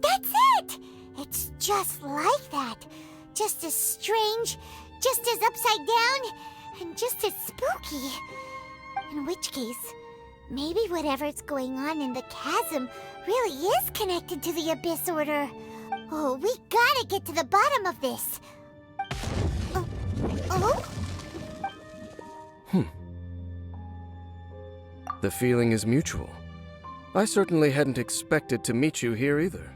That's it! It's just like that. Just as strange, just as upside down, and just as spooky. In which case, maybe whatever's going on in the chasm really is connected to the Abyss Order. Oh, we gotta get to the bottom of this. Oh? The feeling is mutual. I certainly hadn't expected to meet you here either.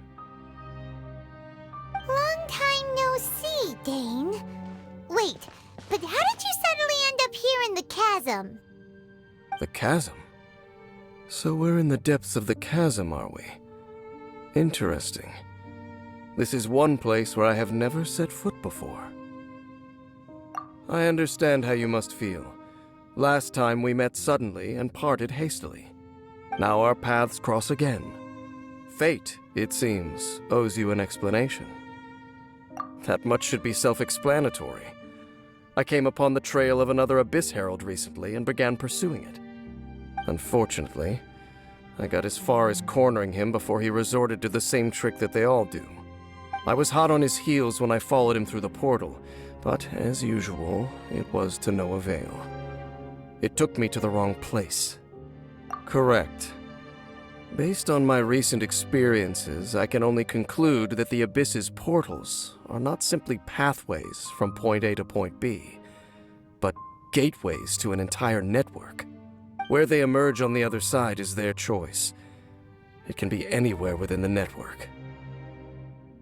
Long time no see, Dane. Wait, but how did you suddenly end up here in the chasm? The chasm? So we're in the depths of the chasm, are we? Interesting. This is one place where I have never set foot before. I understand how you must feel. Last time we met suddenly and parted hastily. Now our paths cross again. Fate, it seems, owes you an explanation. That much should be self-explanatory. I came upon the trail of another Abyss Herald recently and began pursuing it. Unfortunately, I got as far as cornering him before he resorted to the same trick that they all do. I was hot on his heels when I followed him through the portal, but as usual, it was to no avail. It took me to the wrong place. Correct. Based on my recent experiences, I can only conclude that the Abyss's portals are not simply pathways from point A to point B, but gateways to an entire network. Where they emerge on the other side is their choice. It can be anywhere within the network.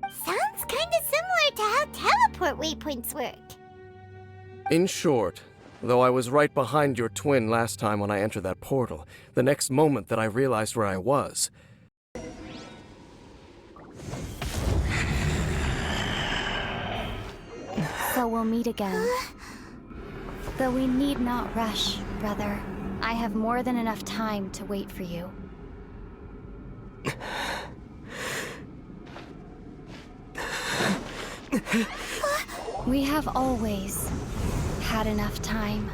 Sounds kinda similar to how teleport waypoints work. In short, though I was right behind your twin last time when I entered that portal, the next moment that I realized where I was, So we'll meet again. Though we need not rush, brother. I have more than enough time to wait for you. We have always had enough time.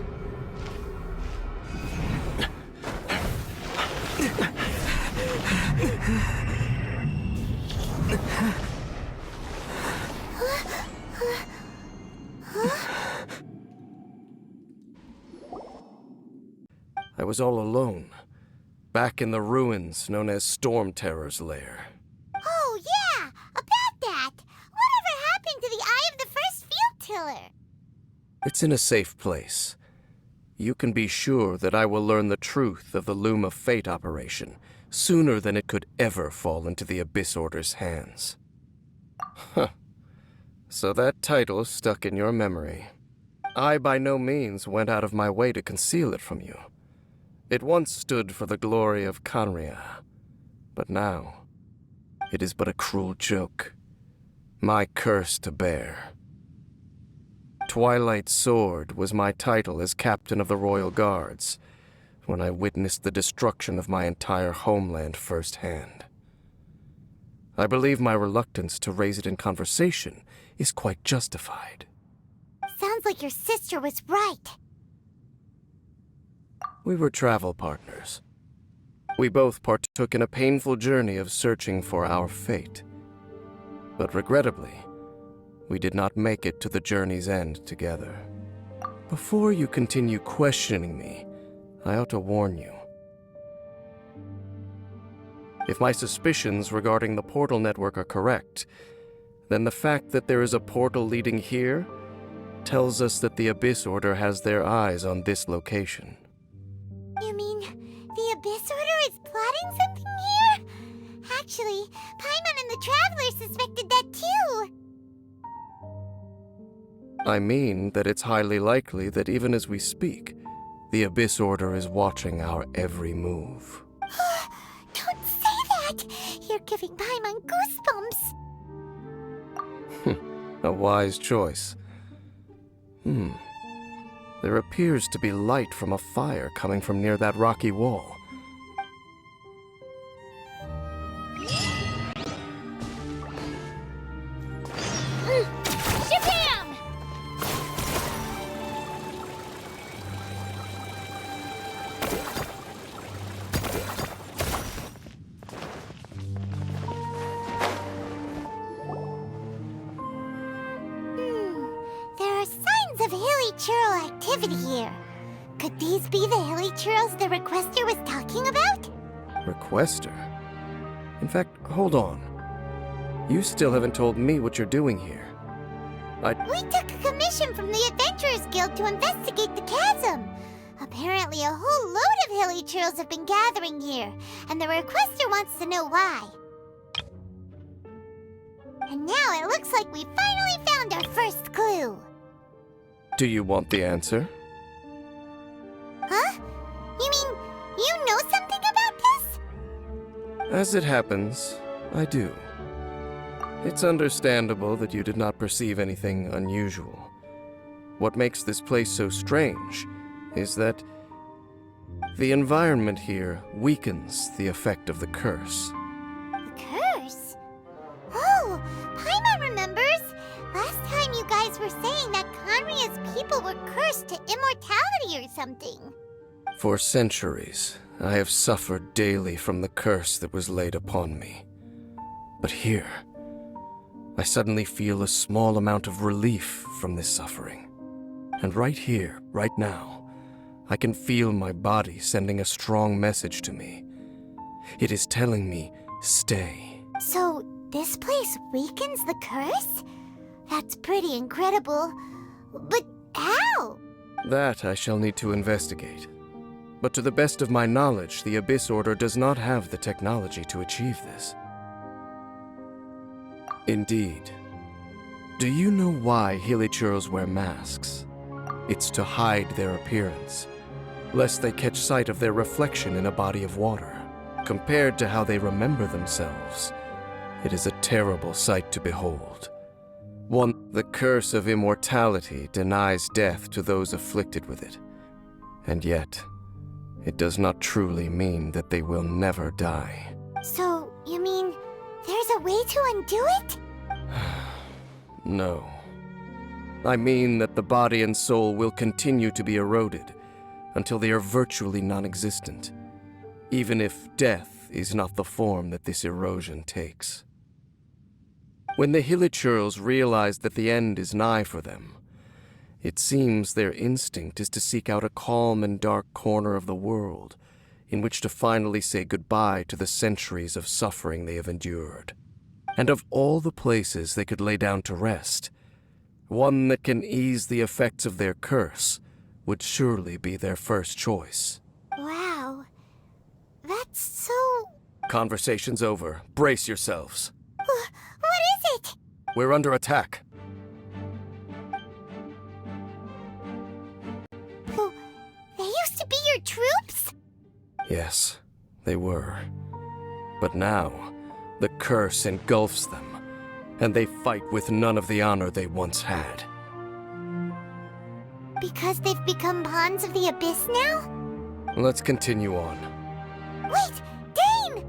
I was all alone, back in the ruins known as Storm Terror's lair. Oh, yeah! About that! Whatever happened to the Eye of the First Field Tiller? It's in a safe place. You can be sure that I will learn the truth of the Loom of Fate operation sooner than it could ever fall into the Abyss Order's hands. Huh. So that title stuck in your memory. I by no means went out of my way to conceal it from you. It once stood for the glory of Canria, but now it is but a cruel joke. My curse to bear. Twilight Sword was my title as captain of the Royal Guards when I witnessed the destruction of my entire homeland firsthand. I believe my reluctance to raise it in conversation is quite justified. Sounds like your sister was right. We were travel partners. We both partook in a painful journey of searching for our fate. But regrettably, we did not make it to the journey's end together. Before you continue questioning me, I ought to warn you. If my suspicions regarding the portal network are correct, then the fact that there is a portal leading here tells us that the Abyss Order has their eyes on this location. You mean the Abyss Order is plotting something here? Actually, Paimon and the Traveler suspected that too. I mean that it's highly likely that even as we speak, the Abyss Order is watching our every move. Don't say that! You're giving Paimon goosebumps. A wise choice. There appears to be light from a fire coming from near that rocky wall. Shabam! activity here. Could these be the hilly churls the requester was talking about? Requester? In fact, hold on. You still haven't told me what you're doing here. We took a commission from the Adventurers Guild to investigate the chasm. Apparently a whole load of hilly churls have been gathering here, and the requester wants to know why. And now it looks like we finally found our first clue. Do you want the answer? Huh? You mean you know something about this? As it happens, I do. It's understandable that you did not perceive anything unusual. What makes this place so strange is that the environment here weakens the effect of the curse. The curse? Oh, Paimon remembers. Last time you guys were saying that Conria's people were cursed to immortality or something. For centuries, I have suffered daily from the curse that was laid upon me. But here, I suddenly feel a small amount of relief from this suffering. And right here, right now, I can feel my body sending a strong message to me. It is telling me, stay. So, this place weakens the curse? That's pretty incredible. But how? That I shall need to investigate. But to the best of my knowledge, the Abyss Order does not have the technology to achieve this. Indeed. Do you know why Hilichurls wear masks? It's to hide their appearance, lest they catch sight of their reflection in a body of water. Compared to how they remember themselves, it is a terrible sight to behold. The curse of immortality denies death to those afflicted with it. And yet, it does not truly mean that they will never die. So, you mean there's a way to undo it? No. I mean that the body and soul will continue to be eroded until they are virtually non-existent, even if death is not the form that this erosion takes. When the Hilichurls realize that the end is nigh for them, it seems their instinct is to seek out a calm and dark corner of the world in which to finally say goodbye to the centuries of suffering they have endured. And of all the places they could lay down to rest, one that can ease the effects of their curse would surely be their first choice. Wow. That's so... Conversation's over. Brace yourselves. What is it? We're under attack. Oh, they used to be your troops? Yes, they were. But now, the curse engulfs them, and they fight with none of the honor they once had. Because they've become pawns of the Abyss now? Let's continue on. Wait! Dane!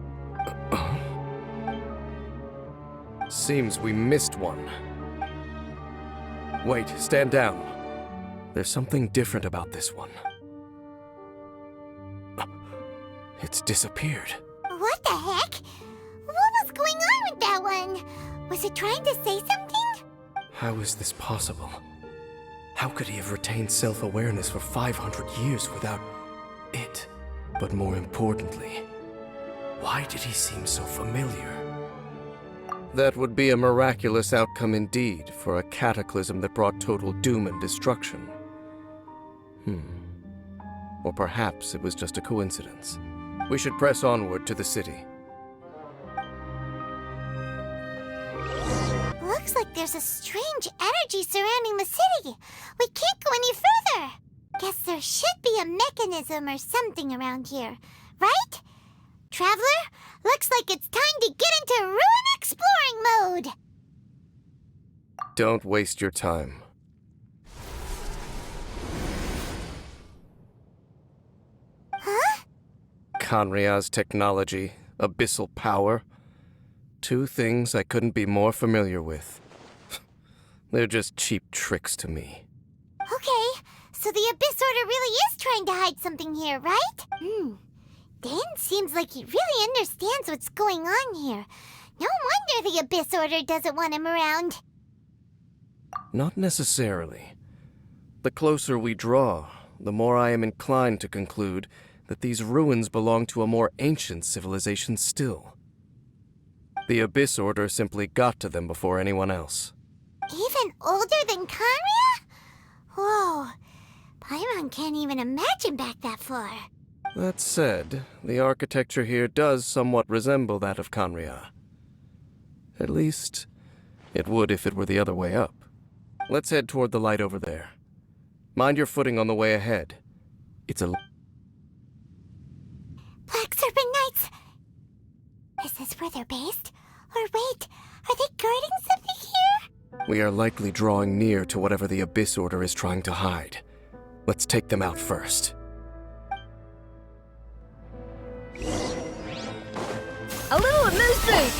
Seems we missed one. Wait, stand down. There's something different about this one. It's disappeared. What the heck? What was going on with that one? Was it trying to say something? How is this possible? How could he have retained self-awareness for 500 years without it? But more importantly, why did he seem so familiar? That would be a miraculous outcome indeed for a cataclysm that brought total doom and destruction. Or perhaps it was just a coincidence. We should press onward to the city. Looks like there's a strange energy surrounding the city. We can't go any further. Guess there should be a mechanism or something around here, right? Traveler, looks like it's time to get into ruin exploring mode. Don't waste your time. Huh? Conria's technology, abyssal power. Two things I couldn't be more familiar with. They're just cheap tricks to me. Okay, so the Abyss Order really is trying to hide something here, right? Dan seems like he really understands what's going on here. No wonder the Abyss Order doesn't want him around. Not necessarily. The closer we draw, the more I am inclined to conclude that these ruins belong to a more ancient civilization still. The Abyss Order simply got to them before anyone else. Even older than Conria? Whoa. Paimon can't even imagine back that far. That said, the architecture here does somewhat resemble that of Conria. At least, it would if it were the other way up. Let's head toward the light over there. Mind your footing on the way ahead. It's a... Black Serpent Knights! Is this where they're based? Or wait, are they guarding something here? We are likely drawing near to whatever the Abyss Order is trying to hide. Let's take them out first. A little moose boost!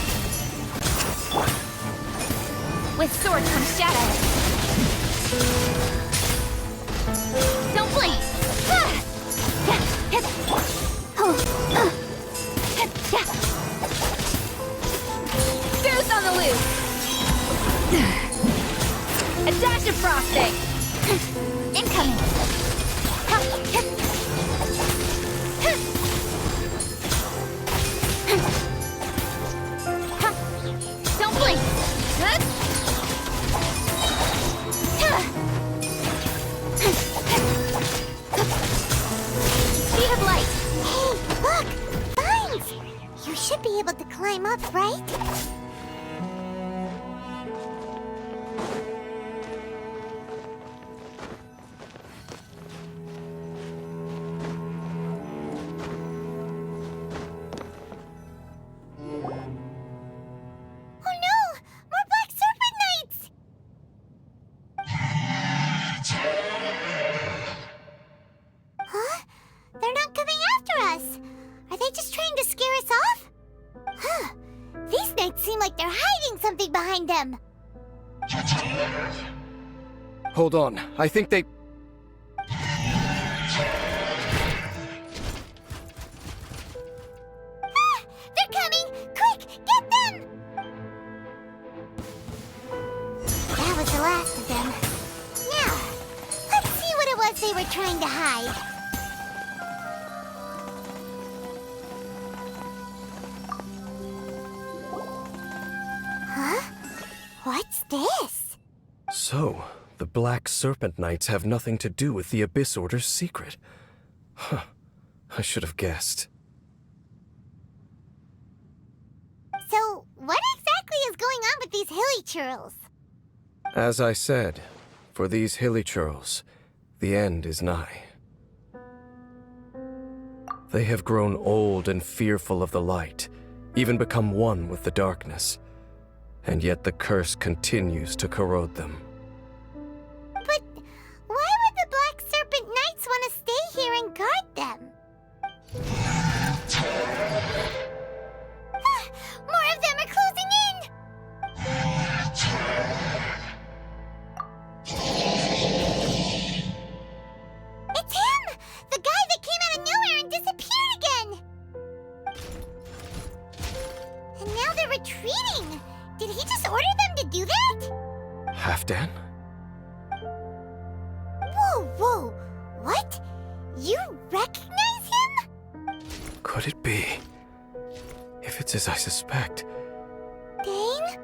With sword comes shadow. Don't blink! Goose on the loose! A dash of frosting! Incoming! Don't blink! Speed of light! Hey, look! Vines! You should be able to climb up, right? Oh no! More Black Serpent Knights! Huh? They're not coming after us! Are they just trying to scare us off? Huh. These knights seem like they're hiding something behind them. Hold on, I think they... Ah! They're coming! Quick! Get them! That was the last of them. Now, let's see what it was they were trying to hide. Huh? What's this? So, the Black Serpent Knights have nothing to do with the Abyss Order's secret. Huh. I should have guessed. So, what exactly is going on with these hilly churls? As I said, for these hilly churls, the end is nigh. They have grown old and fearful of the light, even become one with the darkness. And yet the curse continues to corrode them. But why would the Black Serpent Knights want to stay here and guard them? Ah, more of them are closing in! It's him! The guy that came out of nowhere and disappeared again! And now they're retreating! Did he just order them to do that? Halfdan? Whoa, whoa! What? You recognize him? Could it be? If it's as I suspect. Dane?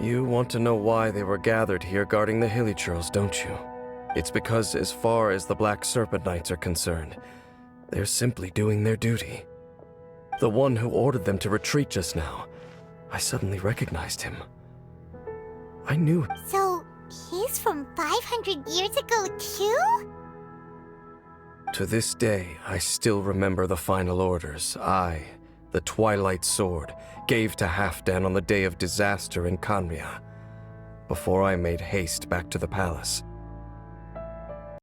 You want to know why they were gathered here guarding the hilly churls, don't you? It's because as far as the Black Serpent Knights are concerned, they're simply doing their duty. The one who ordered them to retreat just now, I suddenly recognized him. I knew... So, he's from 500 years ago too? To this day, I still remember the final orders I, the Twilight Sword, gave to Halfdan on the day of disaster in Conria, before I made haste back to the palace.